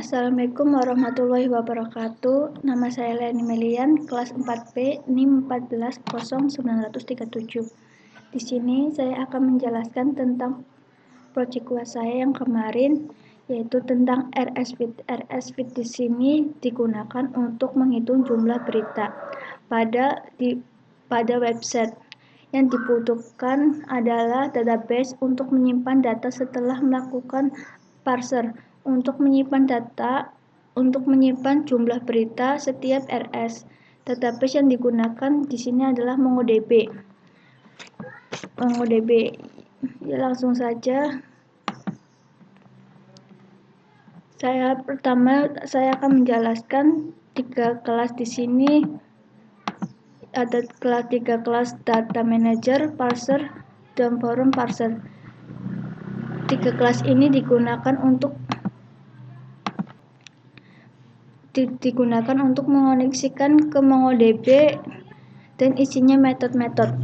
Assalamualaikum warahmatullahi wabarakatuh. Nama saya Leni Melian, kelas 4B, NIM 140937. Di sini saya akan menjelaskan tentang proyek UAS saya yang kemarin, yaitu tentang RS-Feed. RS-Feed di sini digunakan untuk menghitung jumlah berita pada website. Yang dibutuhkan adalah database untuk menyimpan data setelah melakukan parser. Untuk menyimpan jumlah berita setiap RS. Database yang digunakan di sini adalah MongoDB. Ya, langsung saja. Saya akan menjelaskan 3 kelas di sini. Ada 3 kelas data manager, parser, dan forum parser. 3 kelas ini digunakan untuk mengoneksikan ke MongoDB dan isinya metode-metode.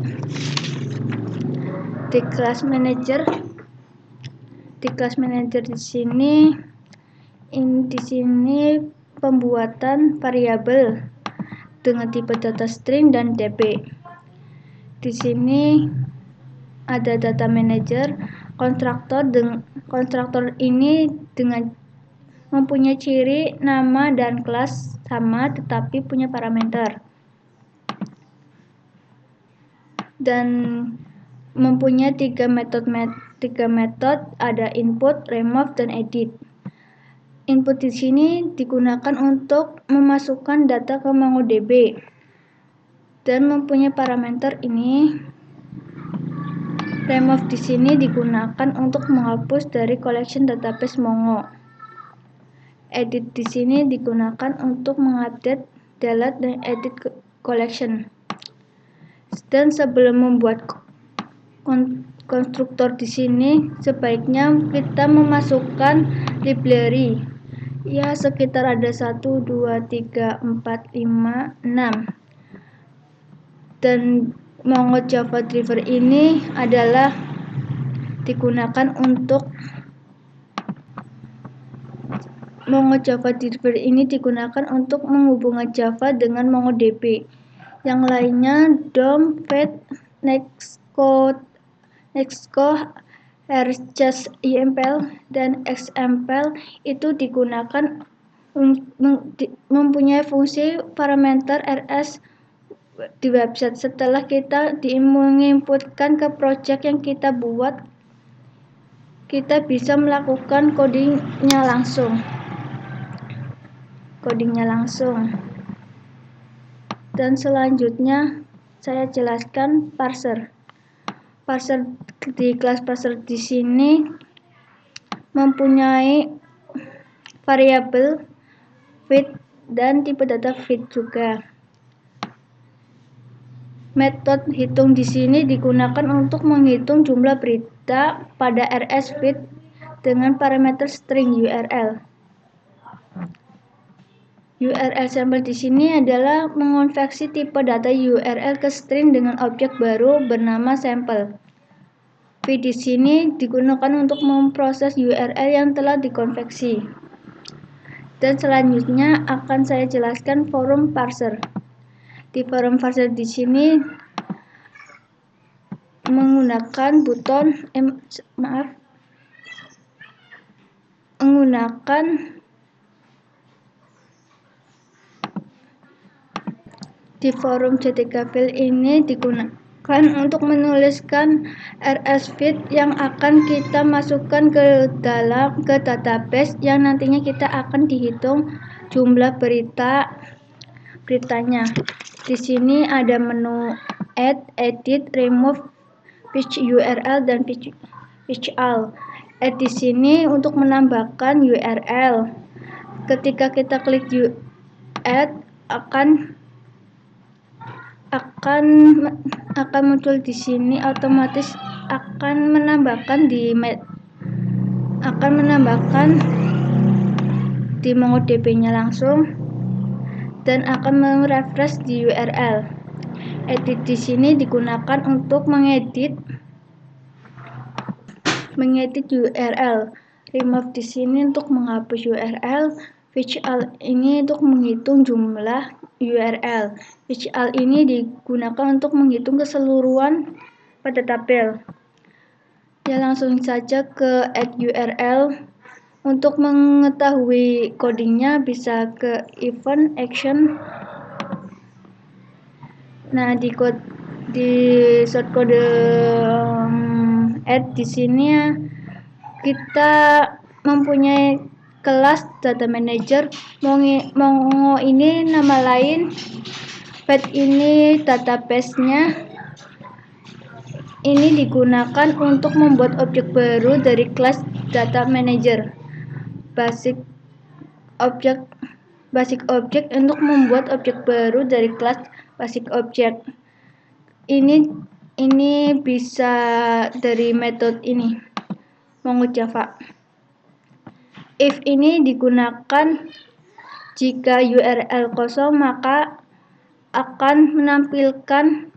Di kelas manager di sini pembuatan variabel dengan tipe data string dan DB. Di sini ada data manager, konstruktor ini dengan mempunyai ciri nama dan kelas sama tetapi punya parameter dan mempunyai 3 metode, ada input, remove, dan edit. Input di sini digunakan untuk memasukkan data ke MongoDB dan mempunyai parameter ini. Remove di sini digunakan untuk menghapus dari collection database Mongo. Edit di sini digunakan untuk mengupdate, delete, dan edit collection. Dan sebelum membuat konstruktor di sini, sebaiknya kita memasukkan library. Ya, sekitar ada 1, 2, 3, 4, 5, 6. Dan Mongo Java Driver ini adalah digunakan untuk menghubungkan Java dengan MongoDB. Yang lainnya DOM, Fetch, Nextcode, RCS, YML, dan XML itu digunakan mempunyai fungsi parameter RS di website. Setelah kita menginputkan ke project yang kita buat, kita bisa melakukan codingnya langsung. Dan selanjutnya saya jelaskan parser. Di kelas parser di sini mempunyai variabel feed dan tipe data feed juga. Metode hitung di sini digunakan untuk menghitung jumlah berita pada RS feed dengan parameter string URL. URL sampel di sini adalah mengonversi tipe data URL ke string dengan objek baru bernama sampel. Feed di sini digunakan untuk memproses URL yang telah dikonversi. Dan selanjutnya akan saya jelaskan forum parser. Di forum parser di sini menggunakan di forum JTK file ini digunakan untuk menuliskan RS feed yang akan kita masukkan ke database yang nantinya kita akan dihitung jumlah beritanya. Di sini ada menu add, edit, remove, fetch URL, dan fetch all. Add di sini untuk menambahkan URL. Ketika kita klik add, akan muncul di sini otomatis akan menambahkan di MongoDB-nya langsung dan akan merefresh di URL. Edit di sini digunakan untuk mengedit URL. Remove di sini untuk menghapus URL. Fetch all ini untuk menghitung jumlah URL. Fetch all ini digunakan untuk menghitung keseluruhan pada tabel. Ya, langsung saja ke add URL. Untuk mengetahui codingnya bisa ke event action. Nah, di shortcode add di sini ya, kita mempunyai kelas data manager. Mongo ini nama lain, pet ini database-nya. Ini digunakan untuk membuat objek baru dari kelas data manager. Basic object untuk membuat objek baru dari kelas basic object. Ini bisa dari metode ini, Mongo Java. If ini digunakan jika URL kosong, maka akan menampilkan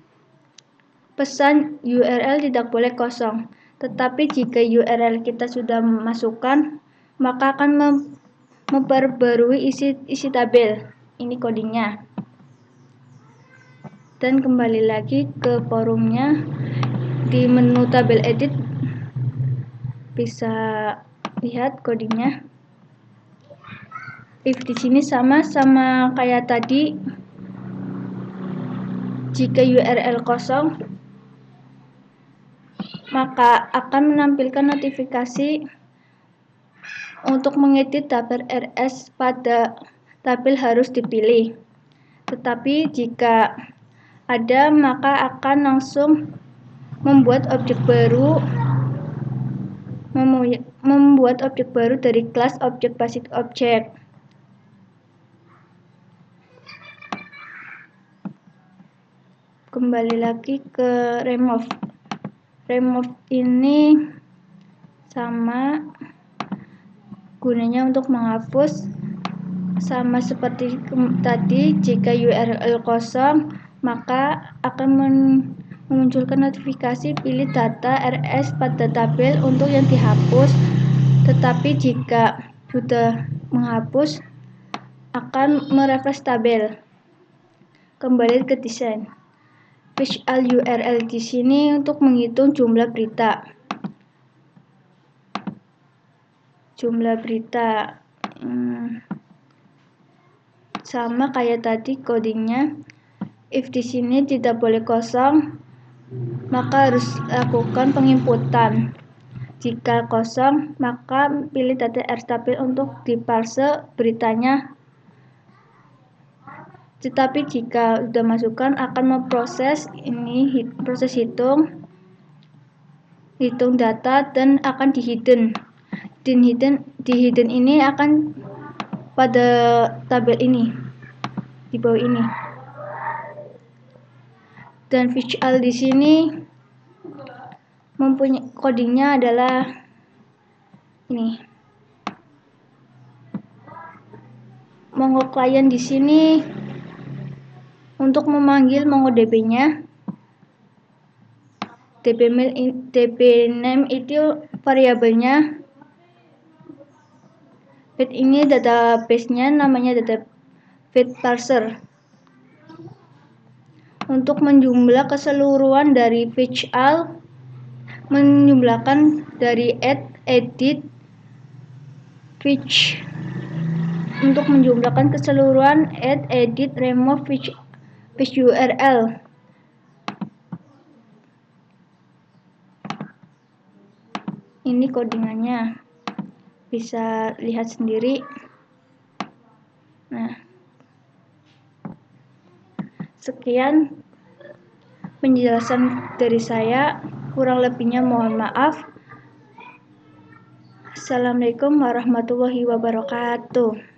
pesan URL tidak boleh kosong. Tetapi jika URL kita sudah masukkan, maka akan memperbarui isi tabel. Ini codingnya. Dan kembali lagi ke forumnya, di menu tabel edit bisa lihat codingnya. If di sini sama kayak tadi. Jika URL kosong, maka akan menampilkan notifikasi untuk mengedit tabel RS pada tabel harus dipilih. Tetapi jika ada, maka akan langsung membuat objek baru dari kelas objek basic object. Kembali lagi ke remove. Remove ini sama gunanya untuk menghapus, sama seperti tadi. Jika URL kosong, maka akan memunculkan notifikasi pilih data RS pada tabel untuk yang dihapus. Tetapi jika sudah menghapus, akan merefresh tabel. Kembali ke desain. Fetch all URL di sini untuk menghitung jumlah berita. Sama kayak tadi codingnya. If di sini tidak boleh kosong, maka harus lakukan penginputan. Jika kosong, maka pilih data tabel untuk diparse beritanya. Tetapi jika sudah masukkan, akan memproses proses hitung data dan akan di hidden. Di hidden ini akan pada tabel ini, di bawah ini. Dan fetch all di sini mempunyai codingnya adalah ini. Mongo client di sini untuk memanggil MongoDB-nya. DB name itu variabelnya. Feed ini database-nya, namanya data feed parser. Untuk menjumlah keseluruhan dari fetch all, menjumlahkan dari add, edit, fetch. Untuk menjumlahkan keseluruhan add, edit, remove, fetch URL. Ini codingannya, bisa lihat sendiri. Nah, sekian penjelasan dari saya, kurang lebihnya mohon maaf. Assalamualaikum warahmatullahi wabarakatuh.